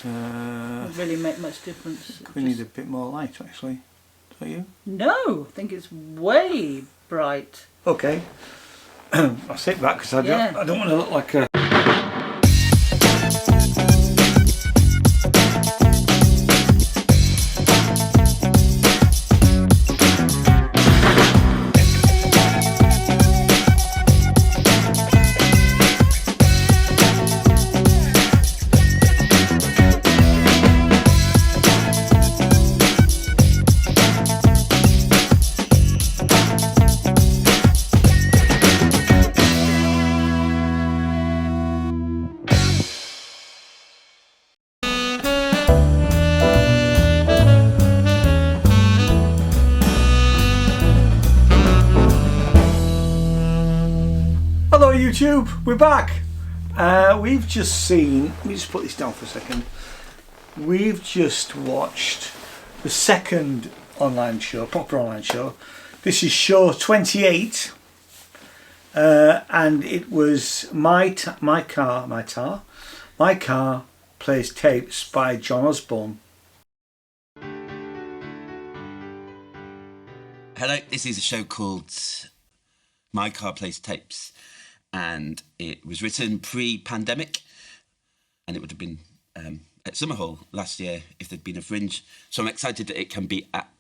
Doesn't really make much difference. We need a bit more light, actually. Don't you? No, I think it's way bright. Okay. I'll sit back because I don't want to look like a... Hello YouTube, we're back. We've just seen, let me just put this down for a second. We've just watched the second online show, proper online show. This is show 28, and it was My Car Plays Tapes by John Osborne. Hello, this is a show called My Car Plays Tapes, and it was written pre-pandemic, and it would have been at Summerhall last year if there'd been a Fringe. So I'm excited that it can be at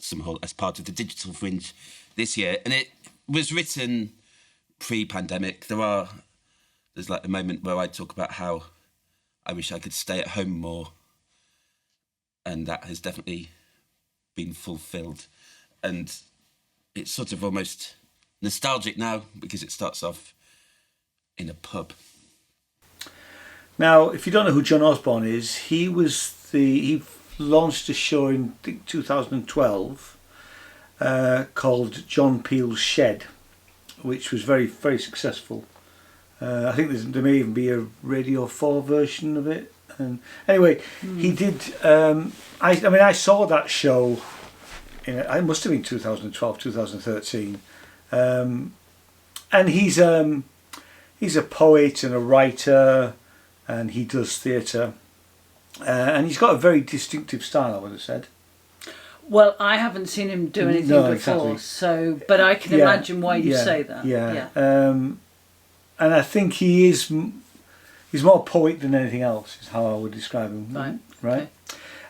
Summerhall as part of the digital Fringe this year. And it was written pre-pandemic. There's like a moment where I talk about how I wish I could stay at home more, and that has definitely been fulfilled. And it's sort of almost nostalgic now because it starts off in a pub. Now, if you don't know who John Osborne is, he launched a show in 2012 called John Peel's Shed, which was very, very successful. I think there may even be a Radio 4 version of it. And anyway, he did. I saw that show. It must have been 2012, 2013, and he's a poet and a writer, and he does theatre, and he's got a very distinctive style, I would have said. Well, I haven't seen him do anything before, exactly. So but I can imagine why you say that. And I think he's more poet than anything else, is how I would describe him. Right.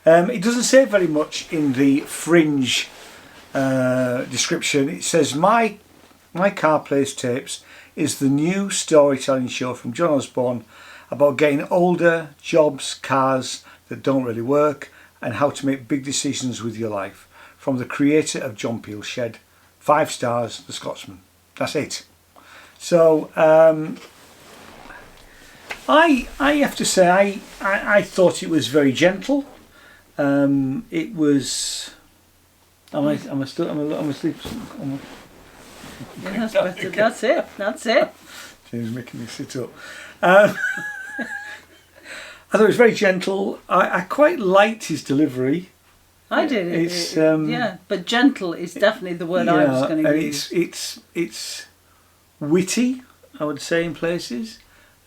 Okay. It doesn't say very much in the Fringe description. It says, My Car Plays Tapes is the new storytelling show from John Osborne about getting older, jobs, cars that don't really work, and how to make big decisions with your life. From the creator of John Peel's Shed, 5 stars, The Scotsman. That's it. So I have to say I thought it was very gentle. It was. I'm asleep. Yeah, that's it. James making me sit up. I thought it was very gentle. I quite liked his delivery. I did. But gentle is definitely the word I was going to use. It's witty, I would say, in places.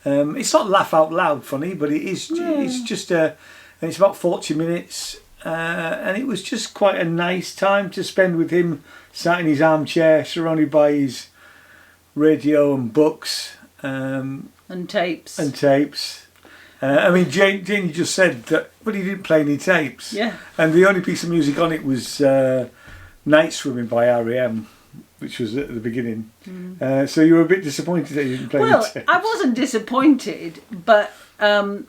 It's not laugh out loud funny, but it is. It's just and it's about 40 minutes, and it was just quite a nice time to spend with him, sat in his armchair, surrounded by his radio and books and tapes. Jane just said that, but he didn't play any tapes. Yeah. And the only piece of music on it was Night Swimming by R.E.M., which was at the beginning. So you were a bit disappointed that he didn't play any tapes. Well, I wasn't disappointed, but I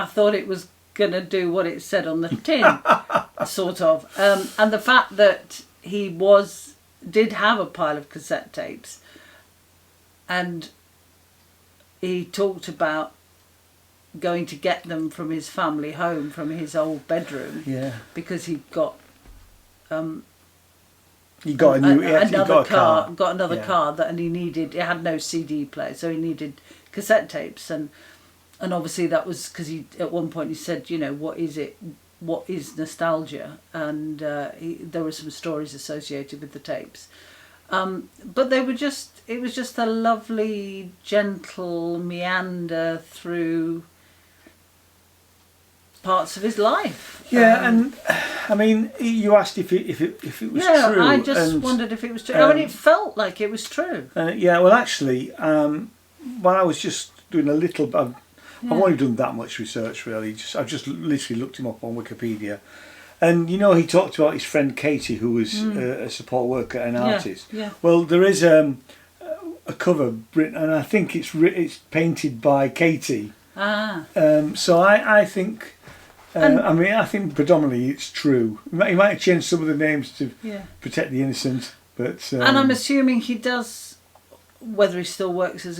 thought it was going to do what it said on the tin, sort of. And the fact that he did have a pile of cassette tapes, and he talked about going to get them from his family home, from his old bedroom, because he got another car, and he needed. It had no CD player, so he needed cassette tapes, and obviously that was because he at one point he said, what is it? What is nostalgia? And there were some stories associated with the tapes, but they were just. It was just a lovely, gentle meander through parts of his life. Yeah, and I mean, you asked if it was true. I just wondered if it was true. I mean, it felt like it was true. Yeah, well, actually, while I was just doing a little, I've only done that much research really. I've just literally looked him up on Wikipedia, and he talked about his friend Katie, who was a support worker and artist. Yeah. Well, there is a cover written, and I think it's painted by Katie. So I think. I think predominantly it's true. He might have changed some of the names to protect the innocent, but and I'm assuming he does. Whether he still works as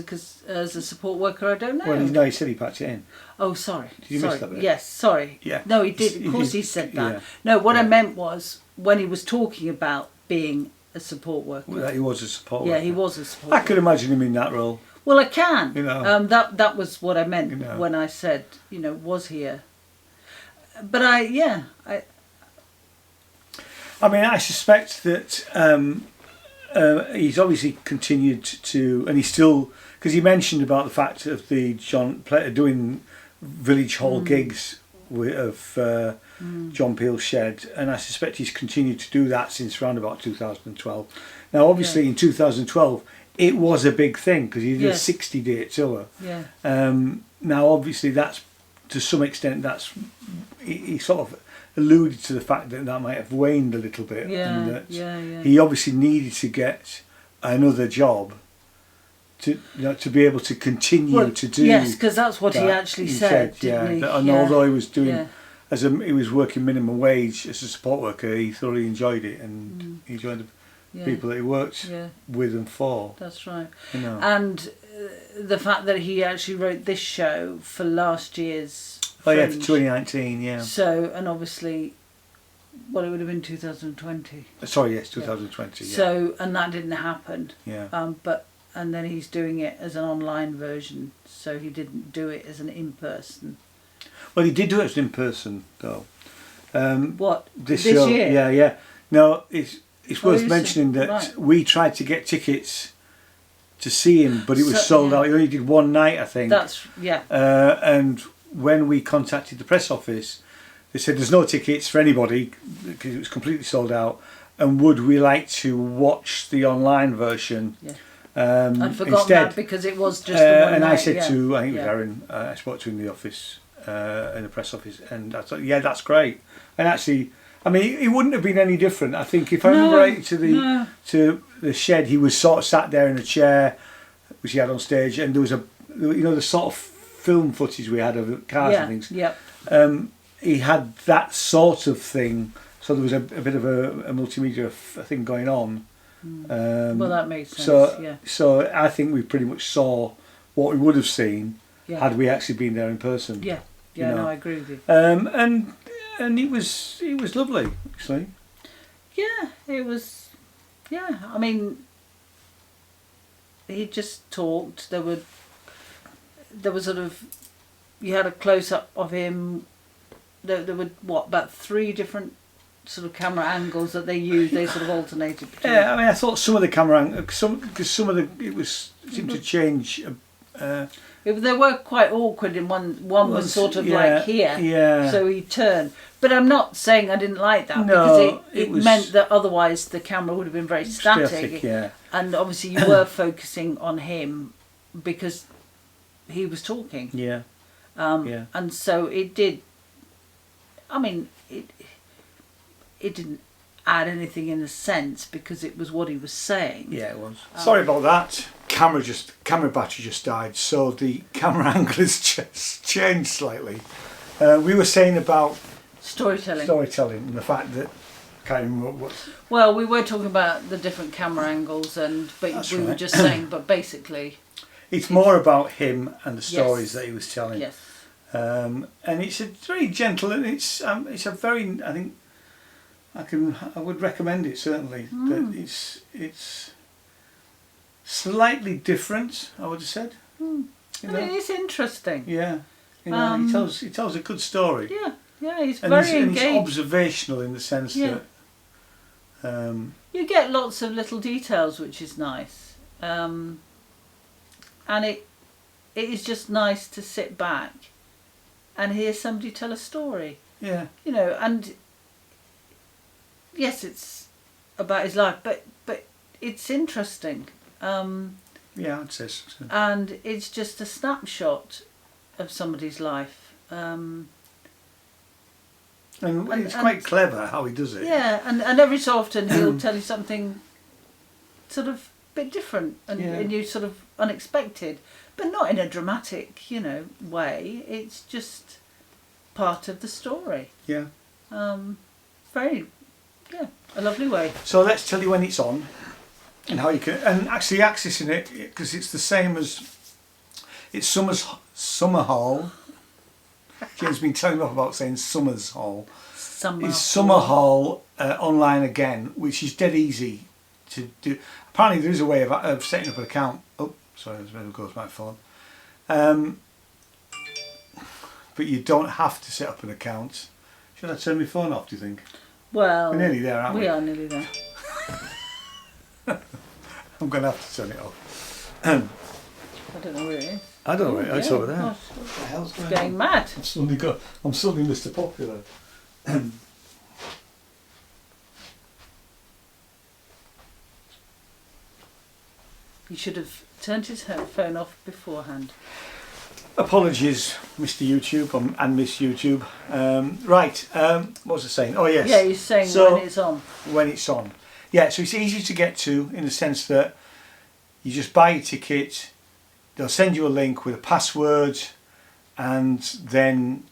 a support worker, I don't know. Well, he said he packed it in. Oh, sorry. Did you miss that bit? Yes, sorry. Yeah. No, he did. Of course, he said that. Yeah. No, what I meant was when he was talking about being a support worker. Well, he was a support worker. Yeah, he was a support I worker. could imagine him in that role. Well, I can. That was what I meant when I said, was he a... But I mean, I suspect that he's obviously continued to, and he's still, because he mentioned about the fact of the doing village hall gigs of John Peel's Shed, and I suspect he's continued to do that since around about 2012. Now, obviously, in 2012, it was a big thing because he did a 60-day tour. Yeah. Now, obviously, that's to some extent he sort of alluded to the fact that might have waned a little bit, and that he obviously needed to get another job to be able to continue to do. Yes, because that's what he actually said. Didn't he? And although he was doing he was working minimum wage as a support worker, he thoroughly enjoyed it, and he joined the people that he worked with and for. That's right. And the fact that he actually wrote this show for last year's Fringe. For 2019, yeah. So, and obviously, it would have been 2020. Sorry, yes, 2020. Yeah. So, and that didn't happen. Yeah. And then he's doing it as an online version, so he didn't do it as an in-person. Well, he did do it as an in-person, though. What? This year? Yeah. No, it's worth mentioning that we tried to get tickets to see him, but it was sold out. He only did one night, I think. And when we contacted the press office, they said there's no tickets for anybody because it was completely sold out. And would we like to watch the online version? Yeah. I'd forgotten instead, that because it was just the one and night, I said to, I think it was Aaron, I spoke to him in the office, in the press office, and I thought, yeah, that's great. And actually, I mean, it wouldn't have been any different. I think if I remember right to the Shed, he was sort of sat there in a chair, which he had on stage, and there was the sort of film footage we had of cars and things. Yeah. He had that sort of thing, so there was a bit of a multimedia thing going on. Well, that makes sense. So I think we pretty much saw what we would have seen had we actually been there in person. Yeah. No, I agree with you. And it was lovely, actually. Yeah, it was. Yeah, I mean, he just talked. There was sort of, you had a close up of him. There were about 3 different sort of camera angles that they used. They sort of alternated between. Yeah, I mean, I thought some of the camera angles, because some of the it seemed to change. They were quite awkward. In one was sort of like here, yeah. So he turned. But I'm not saying I didn't like that because it meant that otherwise the camera would have been very static. Yeah. And obviously you were focusing on him because he was talking. Yeah. And so it did. I mean, it didn't add anything in a sense because it was what he was saying. Yeah, it was. Sorry about that. Camera battery just died, so the camera angle has just changed slightly. We were saying about storytelling and the fact that I can't remember what. Well, we were talking about the different camera angles, but we were just saying, but basically, it's more about him and the stories that he was telling. Yes. And it's a very gentle, and it's a very, I think, I would recommend it certainly. That it's slightly different, I would have said. It's interesting. Yeah, he tells a good story. Yeah, he's very engaged. And it's observational in the sense that you get lots of little details, which is nice. And it is just nice to sit back and hear somebody tell a story. Yeah. You know, and yes, it's about his life, but it's interesting. Yeah, I'd say so. And it's just a snapshot of somebody's life. And it's quite clever how he does it. Yeah, and every so often he'll tell you something sort of a bit different and you sort of unexpected, but not in a dramatic, you know, way. It's just part of the story. Yeah. Very, a lovely way. So let's tell you when it's on and how you can, and actually accessing it, because it's the same as, it's Summer Hall. James been telling me off about saying Summers Hall. It's Summer Hall online again, which is dead easy to do. Apparently there is a way of setting up an account. Oh, sorry, there goes my phone. But you don't have to set up an account. Should I turn my phone off, do you think? Well, we're nearly there, aren't we? We are nearly there. I'm going to have to turn it off. I don't know where it is. I don't know where it is. It's over there. Gosh, What the hell's going going on? mad. I'm suddenly Mr. Popular. You should have turned his phone off beforehand. Apologies, Mr. YouTube and Miss YouTube. Right, what was I saying? Oh yes. Yeah, you're saying when it's on. When it's on. Yeah, so it's easy to get to in the sense that you just buy your ticket, they'll send you a link with a password, and then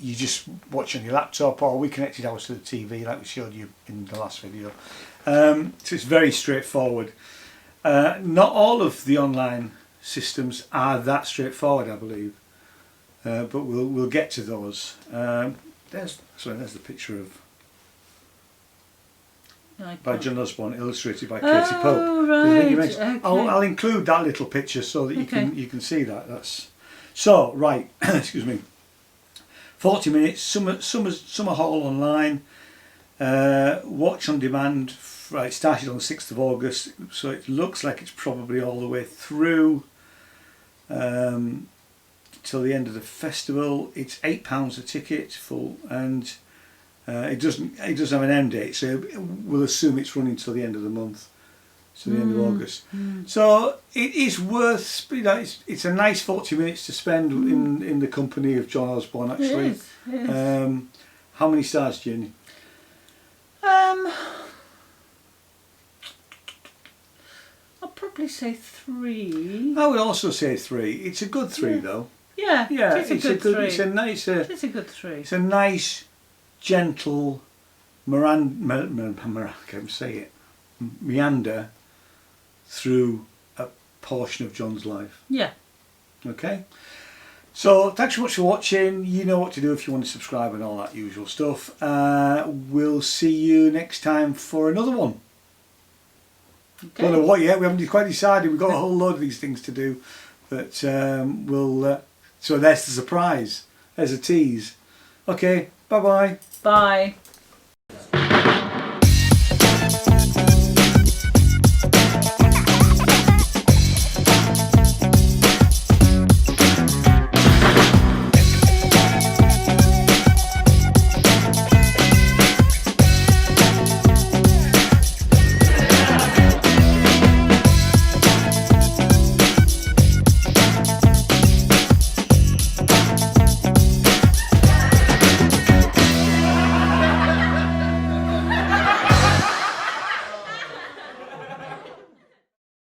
you just watch on your laptop, or we connected ours to the TV like we showed you in the last video. So it's very straightforward. Not all of the online systems are that straightforward, I believe, but we'll get to those. There's the picture of by John Osborne, illustrated by Katie Pope. Oh, right. Okay. I'll include that little picture so that you can see that. That's so right. Excuse me. 40 minutes. Summer Hall online. Watch on demand. Right, it started on the 6th of August, so it looks like it's probably all the way through till the end of the festival. It's £8 a ticket full, and it does have an end date, so we'll assume it's running till the end of the month, to the end of August. So it is worth, you know, it's a nice 40 minutes to spend in the company of John Osborne. Actually, it is. How many stars, Jenny? I'll probably say 3. I would also say 3. It's a good 3 though. Yeah, it's a good 3. It's a nice. It's a good 3. It's a nice, gentle, meander through a portion of John's life. Yeah. Okay. So thanks so much for watching. You know what to do if you want to subscribe and all that usual stuff. We'll see you next time for another one. Okay. Don't know what yet. We haven't quite decided. We've got a whole load of these things to do, but we'll. So there's the surprise. There's a tease. Okay. Bye-bye. Bye.